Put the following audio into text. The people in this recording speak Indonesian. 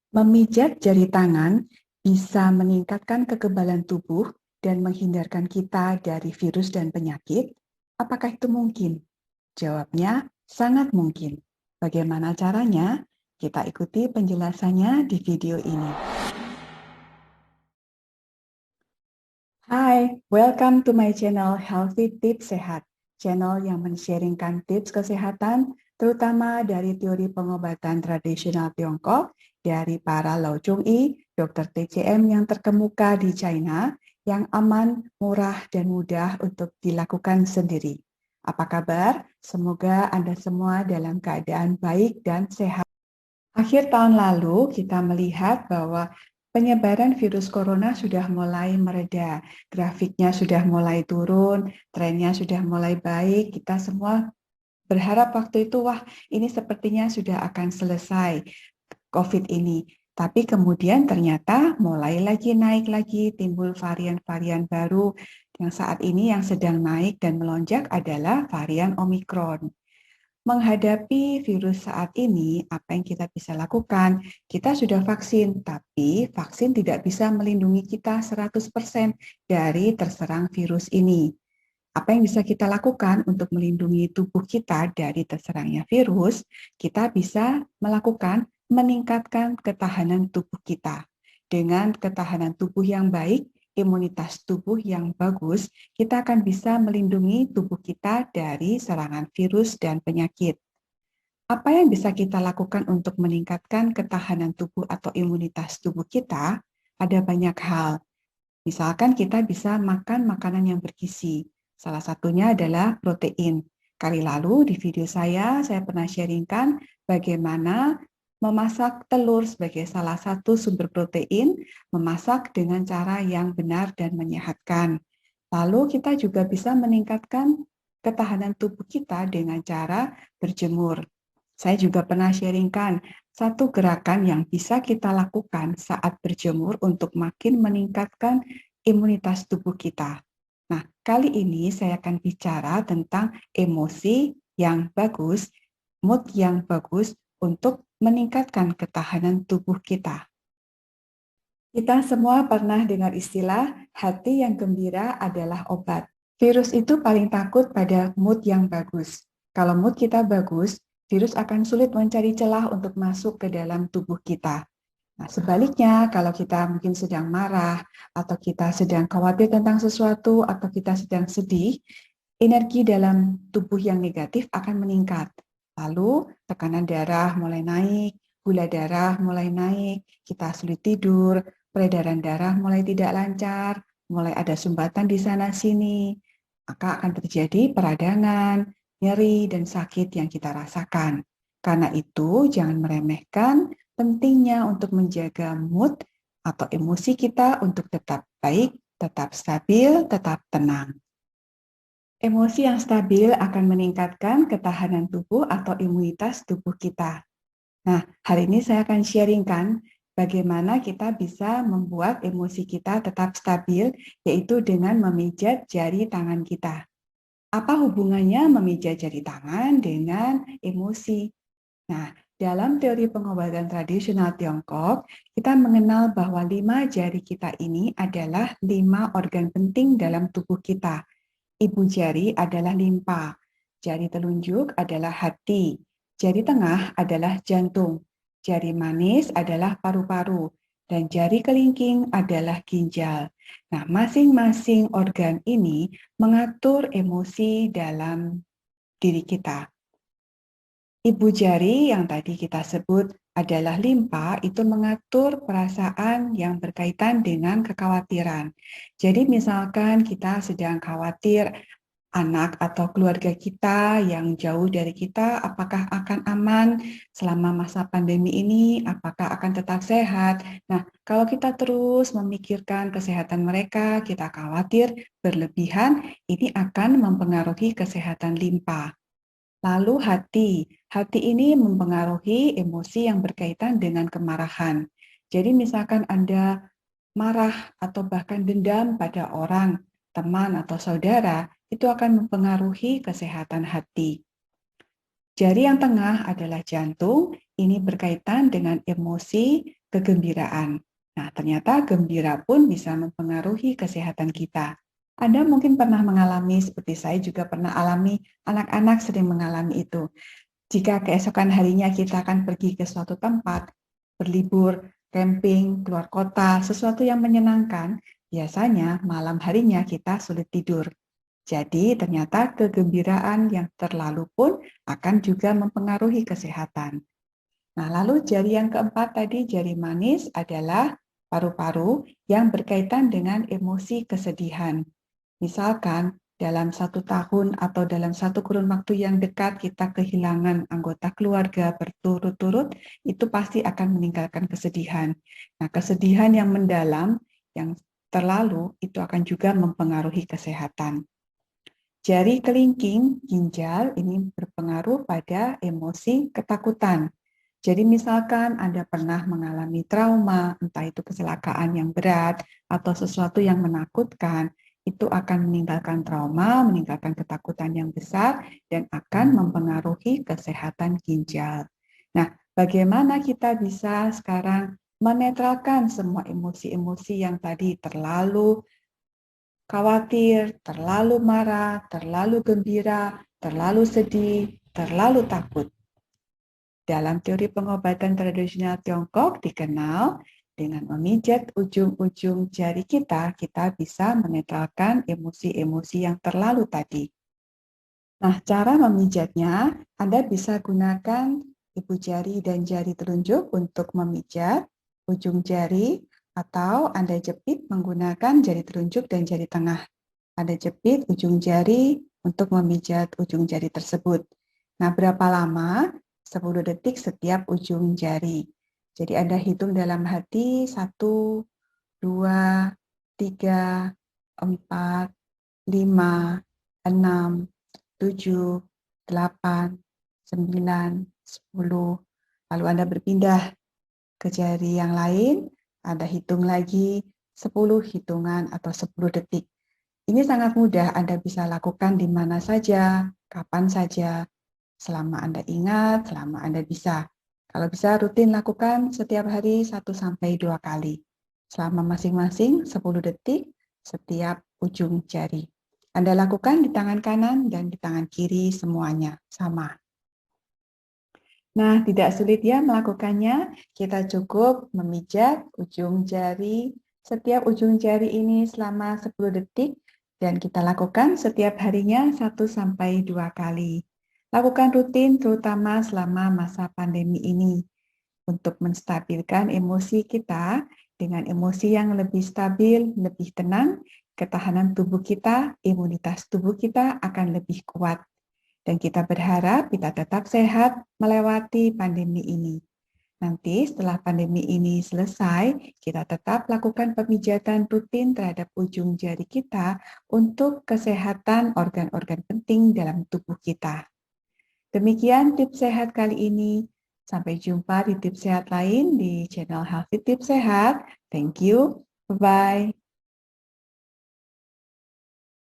Memijat jari tangan bisa meningkatkan kekebalan tubuh dan menghindarkan kita dari virus dan penyakit. Apakah itu mungkin? Jawabnya sangat mungkin. Bagaimana caranya? Kita ikuti penjelasannya di video ini. Hai, welcome to my channel Healthy Tips Sehat. Channel yang men-sharingkan tips kesehatan, terutama dari teori pengobatan tradisional Tiongkok, dari para Lao Chung Yi, dokter TCM yang terkemuka di China, yang aman, murah, dan mudah untuk dilakukan sendiri. Apa kabar? Semoga Anda semua dalam keadaan baik dan sehat. Akhir tahun lalu, kita melihat bahwa penyebaran virus corona sudah mulai mereda, grafiknya sudah mulai turun, trennya sudah mulai baik. Kita semua berharap waktu itu, wah, ini sepertinya sudah akan selesai COVID ini. Tapi kemudian ternyata mulai lagi naik lagi, timbul varian-varian baru. Yang saat ini yang sedang naik dan melonjak adalah varian Omikron. Menghadapi virus saat ini, apa yang kita bisa lakukan? Kita sudah vaksin, tapi vaksin tidak bisa melindungi kita 100% dari terserang virus ini. Apa yang bisa kita lakukan untuk melindungi tubuh kita dari terserangnya virus? Kita bisa melakukan meningkatkan ketahanan tubuh kita. Dengan ketahanan tubuh yang baik, imunitas tubuh yang bagus, kita akan bisa melindungi tubuh kita dari serangan virus dan penyakit. Apa yang bisa kita lakukan untuk meningkatkan ketahanan tubuh atau imunitas tubuh kita? Ada banyak hal. Misalkan kita bisa makan makanan yang bergizi. Salah satunya adalah protein. Kali lalu di video saya pernah sharingkan bagaimana memasak telur sebagai salah satu sumber protein, memasak dengan cara yang benar dan menyehatkan. Lalu kita juga bisa meningkatkan ketahanan tubuh kita dengan cara berjemur. Saya juga pernah sharingkan satu gerakan yang bisa kita lakukan saat berjemur untuk makin meningkatkan imunitas tubuh kita. Nah, kali ini saya akan bicara tentang emosi yang bagus, mood yang bagus untuk meningkatkan ketahanan tubuh kita. Kita semua pernah dengar istilah hati yang gembira adalah obat. Virus itu paling takut pada mood yang bagus. Kalau mood kita bagus, virus akan sulit mencari celah untuk masuk ke dalam tubuh kita. Nah, sebaliknya, kalau kita mungkin sedang marah, atau kita sedang khawatir tentang sesuatu, atau kita sedang sedih, energi dalam tubuh yang negatif akan meningkat. Lalu, tekanan darah mulai naik, gula darah mulai naik, kita sulit tidur, peredaran darah mulai tidak lancar, mulai ada sumbatan di sana-sini, maka akan terjadi peradangan, nyeri, dan sakit yang kita rasakan. Karena itu, jangan meremehkan pentingnya untuk menjaga mood atau emosi kita untuk tetap baik, tetap stabil, tetap tenang. Emosi yang stabil akan meningkatkan ketahanan tubuh atau imunitas tubuh kita. Nah, hari ini saya akan sharingkan bagaimana kita bisa membuat emosi kita tetap stabil, yaitu dengan memijat jari tangan kita. Apa hubungannya memijat jari tangan dengan emosi? Nah, dalam teori pengobatan tradisional Tiongkok, kita mengenal bahwa 5 jari kita ini adalah 5 organ penting dalam tubuh kita. Ibu jari adalah limpa, jari telunjuk adalah hati, jari tengah adalah jantung, jari manis adalah paru-paru, dan jari kelingking adalah ginjal. Nah, masing-masing organ ini mengatur emosi dalam diri kita. Ibu jari yang tadi kita sebut adalah limpa, itu mengatur perasaan yang berkaitan dengan kekhawatiran. Jadi misalkan kita sedang khawatir anak atau keluarga kita yang jauh dari kita apakah akan aman selama masa pandemi ini, apakah akan tetap sehat. Nah, kalau kita terus memikirkan kesehatan mereka, kita khawatir berlebihan, ini akan mempengaruhi kesehatan limpa. Lalu hati ini mempengaruhi emosi yang berkaitan dengan kemarahan. Jadi misalkan Anda marah atau bahkan dendam pada orang, teman atau saudara, itu akan mempengaruhi kesehatan hati. Jari yang tengah adalah jantung, ini berkaitan dengan emosi kegembiraan. Nah, ternyata gembira pun bisa mempengaruhi kesehatan kita. Anda mungkin pernah mengalami, seperti saya juga pernah alami, anak-anak sering mengalami itu. Jika keesokan harinya kita akan pergi ke suatu tempat, berlibur, camping, keluar kota, sesuatu yang menyenangkan, biasanya malam harinya kita sulit tidur. Jadi ternyata kegembiraan yang terlalu pun akan juga mempengaruhi kesehatan. Nah, lalu jari yang keempat tadi, jari manis adalah paru-paru yang berkaitan dengan emosi kesedihan. Misalkan dalam 1 tahun atau dalam satu kurun waktu yang dekat kita kehilangan anggota keluarga berturut-turut, itu pasti akan meninggalkan kesedihan. Nah, kesedihan yang mendalam, yang terlalu, itu akan juga mempengaruhi kesehatan. Jari kelingking, ginjal, ini berpengaruh pada emosi ketakutan. Jadi misalkan Anda pernah mengalami trauma, entah itu kecelakaan yang berat atau sesuatu yang menakutkan, itu akan meninggalkan trauma, meninggalkan ketakutan yang besar, dan akan mempengaruhi kesehatan ginjal. Nah, bagaimana kita bisa sekarang menetralkan semua emosi-emosi yang tadi terlalu khawatir, terlalu marah, terlalu gembira, terlalu sedih, terlalu takut. Dalam teori pengobatan tradisional Tiongkok dikenal dengan memijat ujung-ujung jari kita bisa menetralkan emosi-emosi yang terlalu tadi. Nah, cara memijatnya, Anda bisa gunakan ibu jari dan jari telunjuk untuk memijat ujung jari, atau Anda jepit menggunakan jari telunjuk dan jari tengah. Anda jepit ujung jari untuk memijat ujung jari tersebut. Nah, berapa lama? 10 detik setiap ujung jari. Jadi Anda hitung dalam hati 1, 2, 3, 4, 5, 6, 7, 8, 9, 10. Lalu Anda berpindah ke jari yang lain, Anda hitung lagi 10 hitungan atau 10 detik. Ini sangat mudah, Anda bisa lakukan di mana saja, kapan saja, selama Anda ingat, selama Anda bisa. Kalau bisa rutin lakukan setiap hari 1-2 kali. Selama masing-masing 10 detik setiap ujung jari. Anda lakukan di tangan kanan dan di tangan kiri semuanya sama. Nah, tidak sulit ya melakukannya. Kita cukup memijat ujung jari, setiap ujung jari ini selama 10 detik dan kita lakukan setiap harinya 1-2 kali. Lakukan rutin terutama selama masa pandemi ini untuk menstabilkan emosi kita. Dengan emosi yang lebih stabil, lebih tenang, ketahanan tubuh kita, imunitas tubuh kita akan lebih kuat. Dan kita berharap kita tetap sehat melewati pandemi ini. Nanti setelah pandemi ini selesai, kita tetap lakukan pemijatan rutin terhadap ujung jari kita untuk kesehatan organ-organ penting dalam tubuh kita. Demikian tips sehat kali ini. Sampai jumpa di tips sehat lain di channel Healthy Tips Sehat. Thank you. Bye-bye.